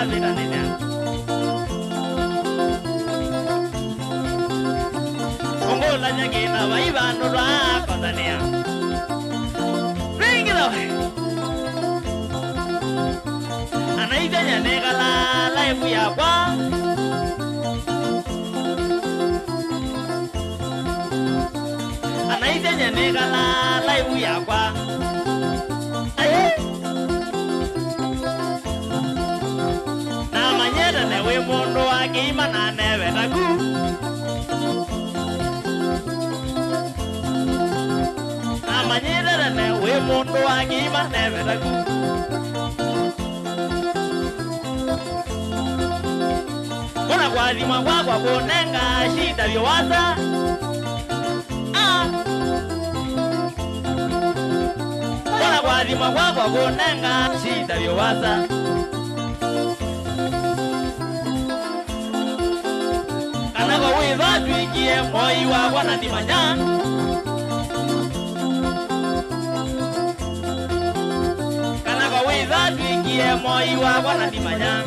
vita nene Kongola nyagina vaivano rwa kondania Bring it away Anaita nyanegala laifu yakwa Anaita nyanegala laifu yakwa Na manyera newe mondo akima na newe taku Na manyera newe mondo akima newe taku Kuna kwa zima kwa kunenga shida viwasa Kuna kwa zima kwa kunenga shida viwasa Kana kwa wiza tuikie moi wa wana dimanya Kana kwa wiza tuikie moi wa wana dimanya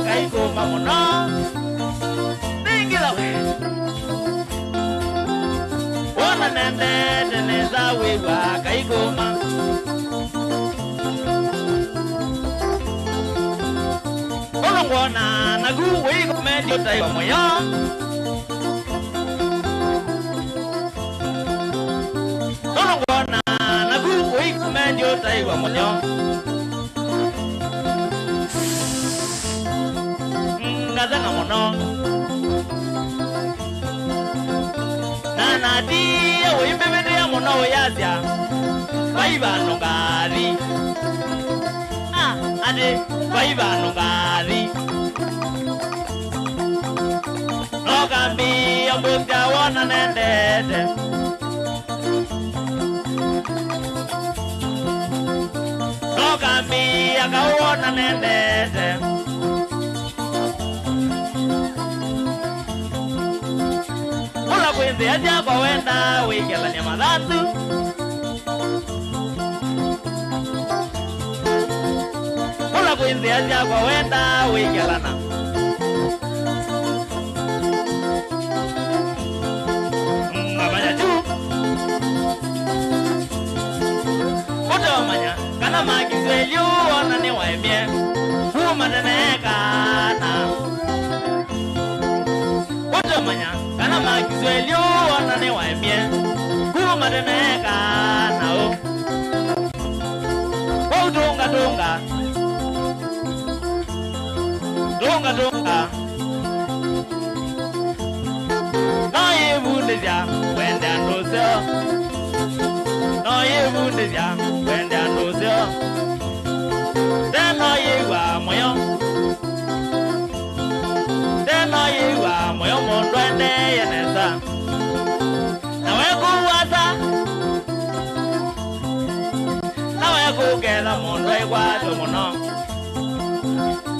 Kaigoma muno Ningila we Wana nende neza wewa kaigoma Olongwana nagu wego medio taiwa moyo Olongwana nagu wego medio taiwa moyo Ngazanga mono Nana dia wimbe mende ya mono yazia Vaivano ngari Ade vaivano ngari Nogambi ambukya wana nendete Nogambi akawona nendete Kwenze aja kwa wenda wikela ni madhatu Kula kwenze aja kwa wenda wikela na Mabanya juu Kote wamanya Kana makizwelyu wana ni waimye Kumateneka na Kote wamanya Kana makizwelyo wana ni waimye Kumateneka nao Dunga dunga Dunga dunga No ye vundizya Wende andosyo No ye vundizya Wende andosyo Teno ye wa moyo Teno ye wa moyo mondwende yenesa Nawe kuwasa Nawe kukela mondwe kwa tumuno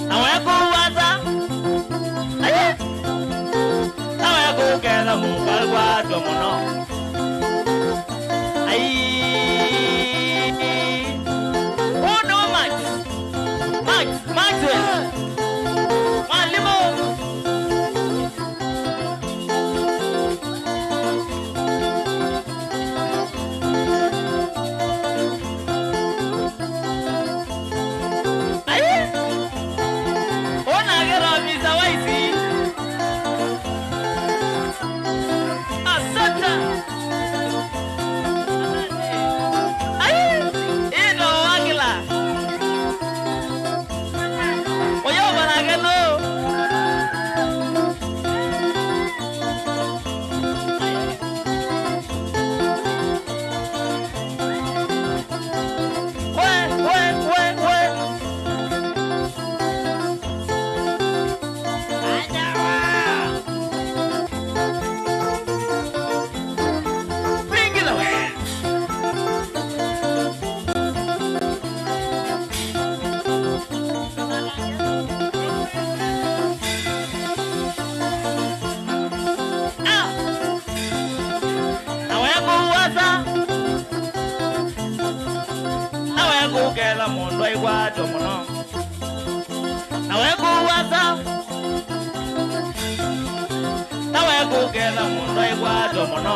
Nawe kuwasa Nawe kukela mungal kwa tumuno Oh no Maxwell Malimo Oya nawe kuwaza nawe kugela muno igwado muno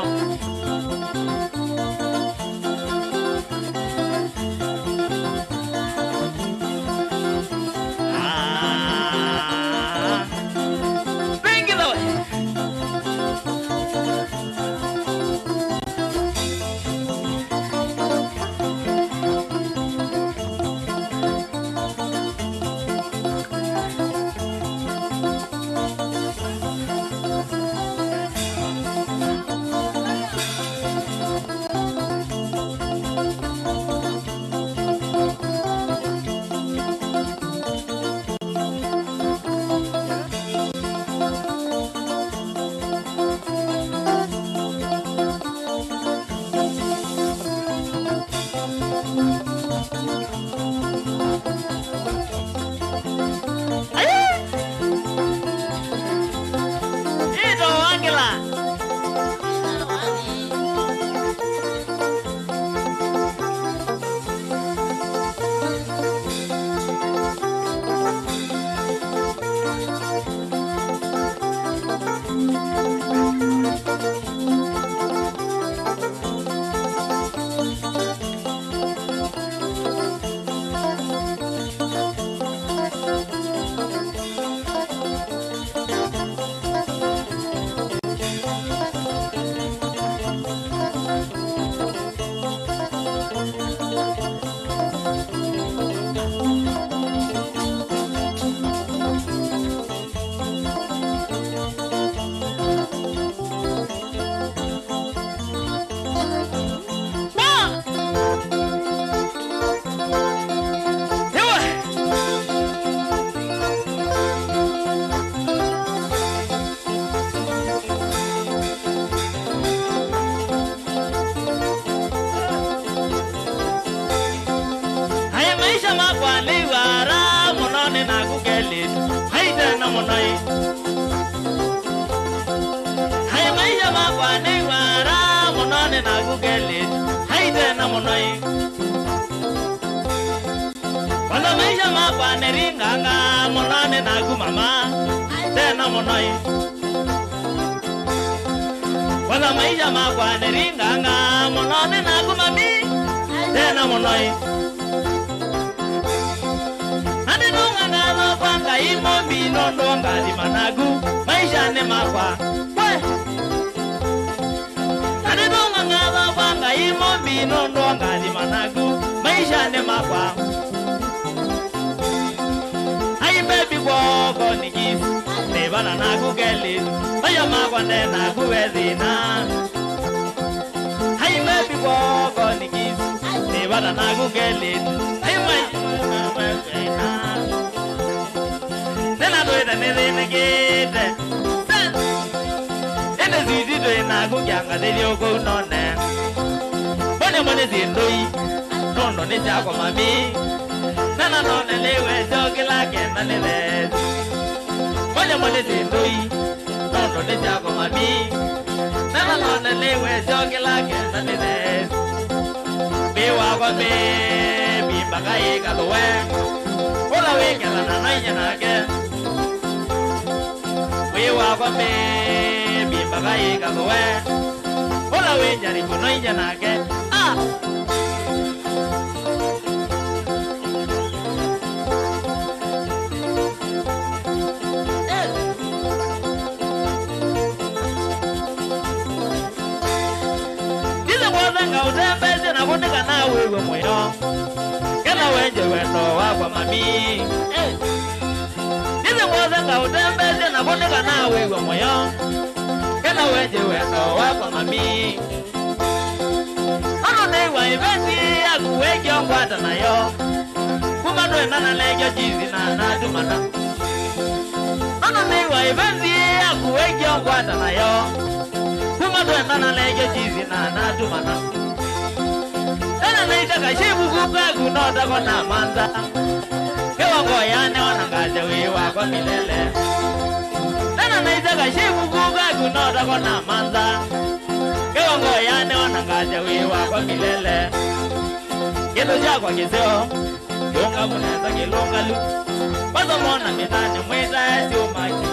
Kwazo mwana mitani mwita sio maki.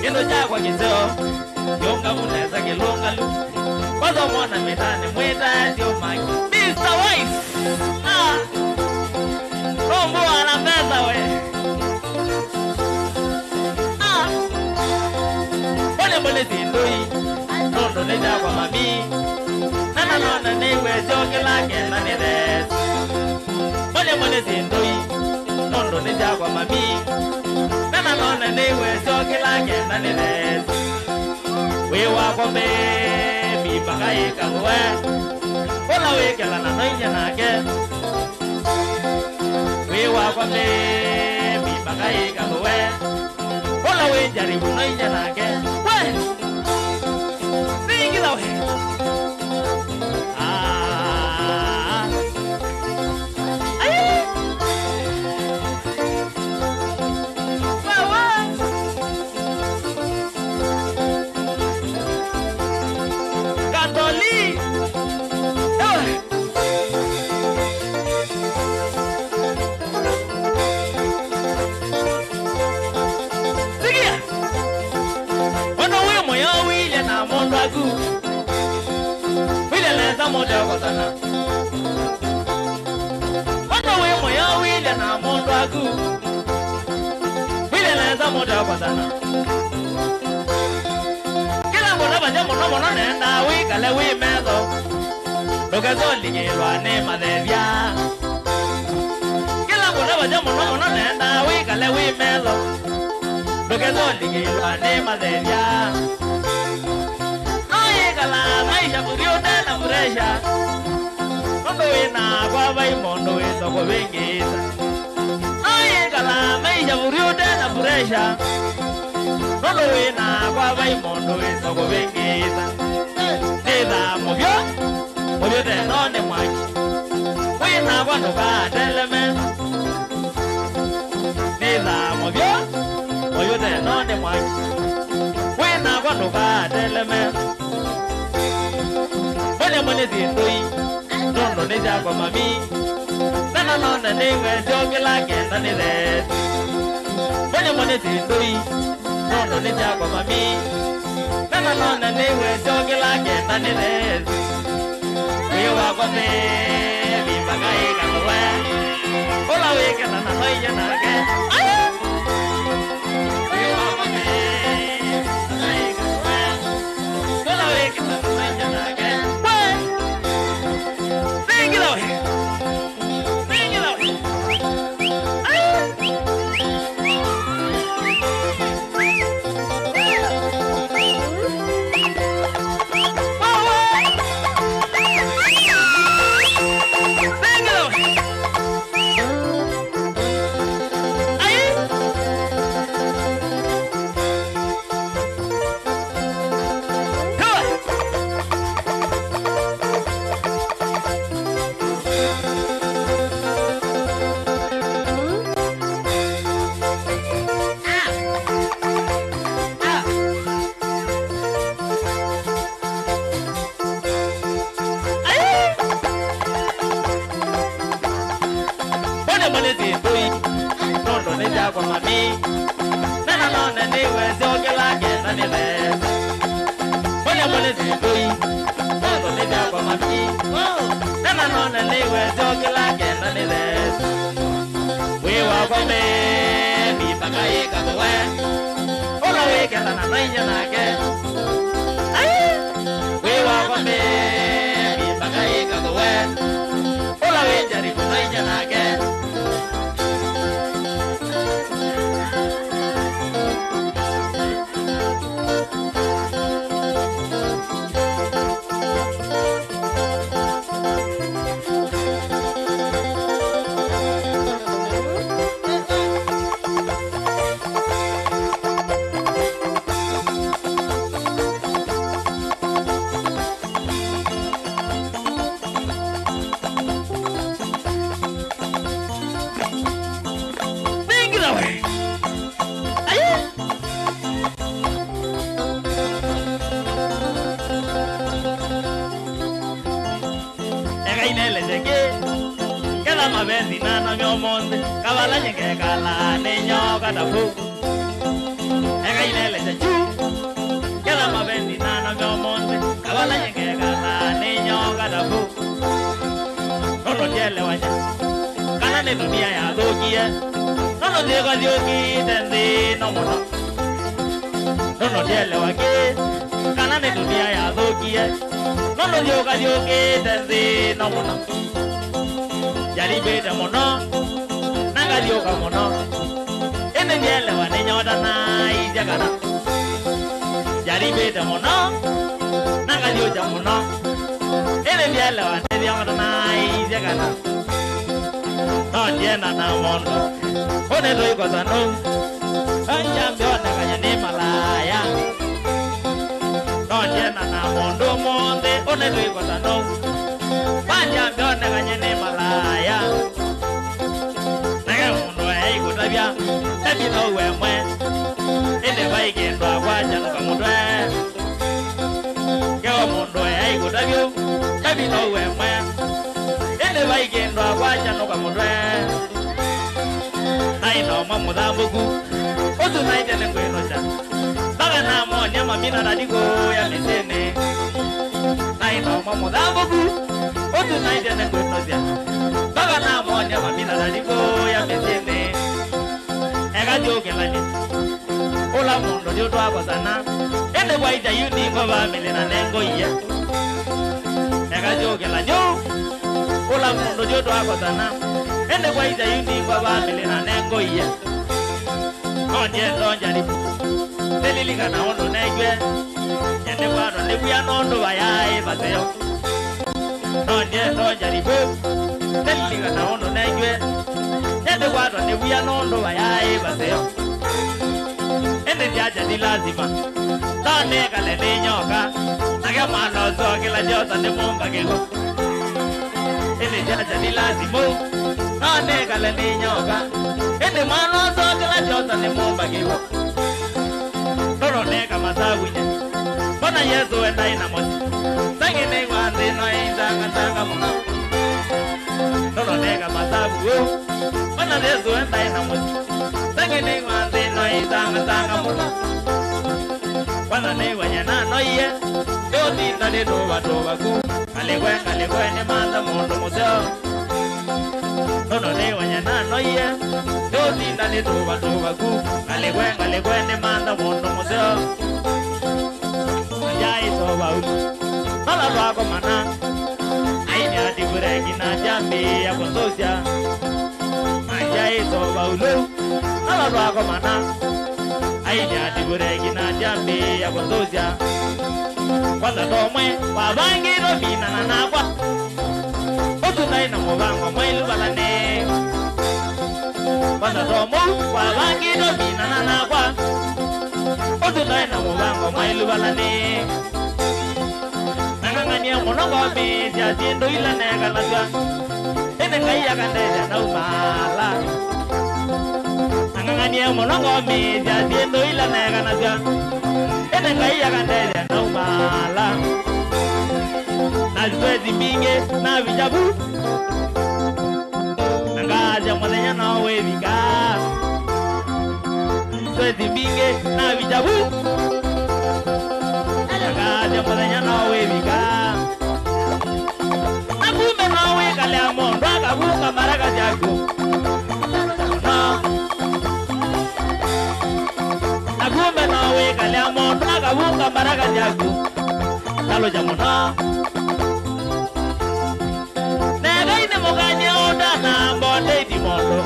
Kendo chakwa kiseo yonga muneza kilonga lu. Kwazo mwana mitani mwita sio maki. Mr. Wife. Rombo anambeza we. Mbole zindui nondo neja kwa mami nana nona newe joke lake na neres mbole zindui nondo neja kwa mami nana nona newe joke lake na neres wewa kwa me mi bakai kangwe ola weke la nanya nake wewa kwa me mi bakai kangwe ola we jari nanya nake sing it out here. Kila mwana banya mwana nenda wikale wimezo Lokazo ligilwa ne madevya Kila mwana banya mwana nenda wikale wimezo Lokazo ligilwa ne madevya Noye kala maisha burio tena muresha Nondo wina kwa vai mondo wiso kwa vingisa Noye kala maisha burio tena muresha Nondo wina kwa vai mondo wiso kwa vingisa Nida mubyo teno ne mwaki Wina kwa nuka teleme Nida mubyo teno ne mwaki Wina kwa nuka teleme Mone zindui Nondo neja kwa mami Nana nona newe joke lake na nile Mone zindui Nondo neja kwa mami Nana nona newe joke lake na nile Wewa kwa me Mipaka ika kwa Ola weke na nanoye nake Wewa kwa me Mipaka ika kwa Ola weke na nanoye nake Sing it out here. Sing it out here. mabenzi nana nyomonde kabala nyenge kala nenyo katafu ega ilele chachu kela mabenzi nana nyomonde kabala nyenge kala nenyo katafu nono jele wanya kana ne dunia ya dokie nono jego dioki tenzi nomono nono jele wake kana ne dunia ya dokie nono joka dioki tenzi nomono Jari beda mono, naga dioka mono. Ene jele wane nyoda na ijagana. Jari beda mono, naga dioka mono. Ene jele wane nyoda na ijagana. No jena na mondo, one doi ko sanu. Anjambe wane kanya ni malaya. No jena na mondo monde, one doi ko sanu. Anjambe wane kanya ni malaya. Tabi no we mwe ene vai kendo agwaja no kamudwe Kewa mundo ai kudabyo tabi no we mwe ene vai kendo agwaja no kamudwe Nai no mamudambugu Otu naite ne kweno cha Baga na mo nyama mina radiko ya mesene Nai no mamudambugu Otu naite ne kweno cha Baga na mo nyama mina radiko ya mesene Joke lani Ola mundo joto ako sana Ende kwa ita yuni kwa vamile na nengo iya Ega joke la jo Ola mundo joto ako sana Ende kwa ita yuni kwa vamile na nengo iya Onje donja ribu Selilika na ondo negwe Yende kwa no nebuya nondo vayae baseo Onje donja ribu Selilika na ondo negwe Ende watu nebuya nondo wayae baseo Ende jaja di lazima Tane kale ni nyoka Nage mano so kila jota ne mumba kego Ende jaja di lazima Tane kale ni nyoka Ende mano so kila jota ne mumba kego Toro neka masabu nye Kona yesu enda ina mochi Sangi ne wanzi no inzanga muna Toro neka masabu Mana Yesu enda ina mochi Sangi ne wanzi no inzanga muna Wana ne wanyana no iye Yoti ndade doba ku Kalegwe ne manda mundo museo Nono ne wanyana no iye Yoti ndade doba ku Kalegwe ne manda mundo museo Jai soba ulu Nala rwako mana Aini ati bureki na jambi ya konsosya Jai soba ulu Nala rwako mana Aini ati bureki na jambi ya konsosya Kwanza tomwe wabangi robina na nakwa Otu na mubango mwailu balane Kwanza tomo wabangi robina na nakwa Otu na mubango mwailu balane Nangangania monongo mi Jasiendo ila nega naswa Ene kaya kandeja na umala Nangangania monongo mi Jasiendo ila nega naswa Ene kaya kandeja na umala Nazwezi minge na vijabu Nangaja mwazenya na wevika Nazwezi minge na vijabu Nangaja mwazenya na wevika Nakumbe na weka lea mondo Akabuka maraka jago Nakumbe na weka lea mondo Akabuka maraka jago Talo jamona Nega ine muganye oda na mbonde iti mondo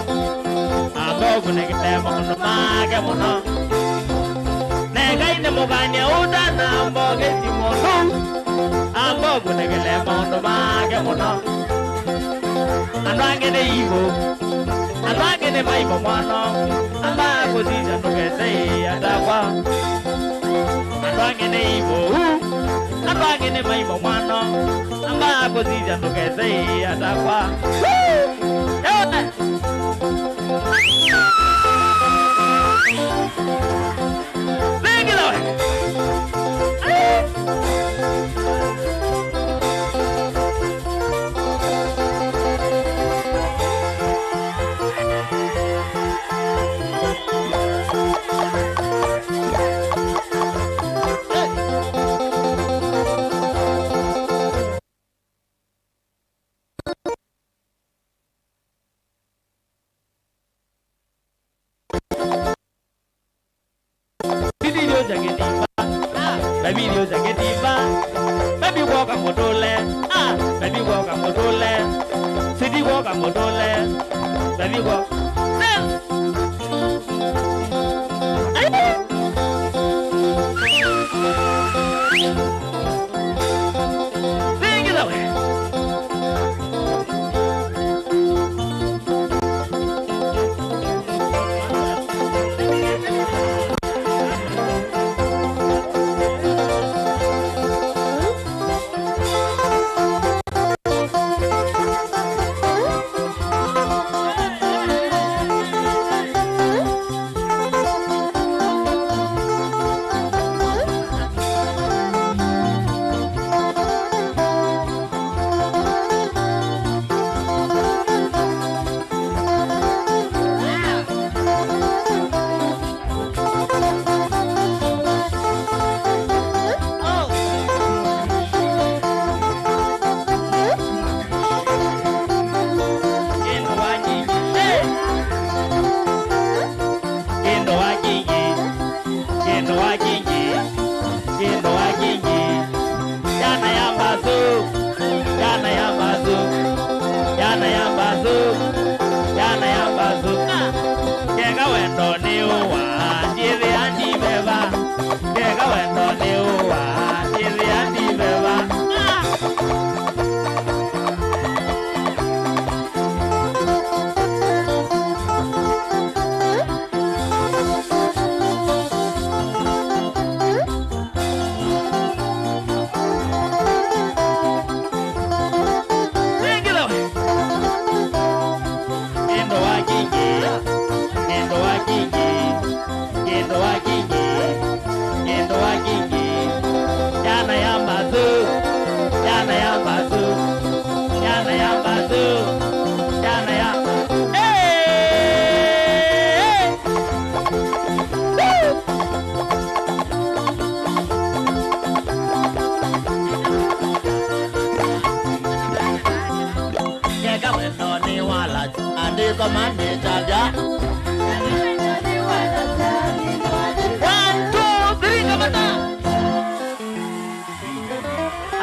Ambogu nekite mondo mage mono Nega ine muganye oda na mboge iti mondo Ambogu nekite mondo mage mono Anwange ne ibo Anwange ne maibo mwano Amba kuzija nukete atakwa Anwange ne ibo Anwange ne maibo mwano Amba kuzija nukete atakwa Yote Bengilo jagetimba. Baby dio jagetimba. Baby walk a modole. Baby walk a modole. City walk a modole. Baby walk. Sing it away.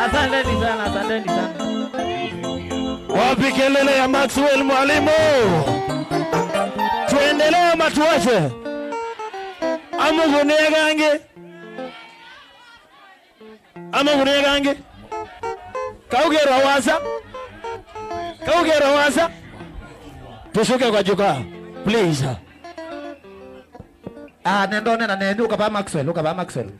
Asante sana, asante sana. Wapi kelele ya Maxwell mwalimu? Tuendelee ama tuache? Amugunie gange. Amugunie gange. Kaugera waza. Kaugera waza. Tushuke kwa jukwaa. Please. Nendone na nendu ukapa Maxwell, ukapa Maxwell.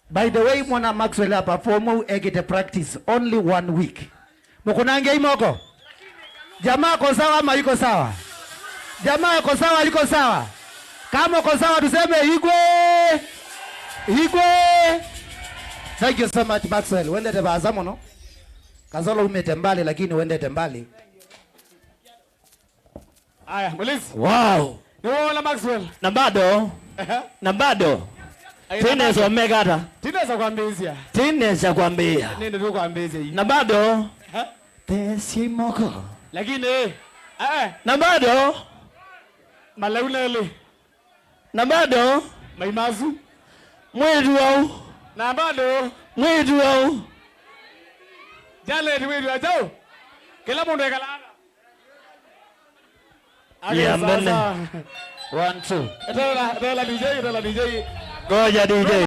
By the way, mwana Maxwell hapa perform egete practice only 1 week. Mkunange imoko. Jamaa ko sawa ama iko sawa? Jamaa ko sawa liko sawa? Kama ko sawa tuseme igwe. Igwe. Thank you so much Maxwell. Wende te bazamo no? Kazolo umete mbali lakini wende te mbali. Aya, Melissa. Wow. Niona Maxwell. Na bado. Tineza omegata. Tineza kwambizia. Tineza kwambia. Nende tu kwambizia hii. Na bado. Tesi moko. Lakini na bado. Malaulele. Na bado. Maimazu. Mwedu au. Na bado. Mwedu au. Jale ni mwedu ajao. Kila mundu ekalana. Yeah, mbele. 1 2. Etola DJ. Goja DJ.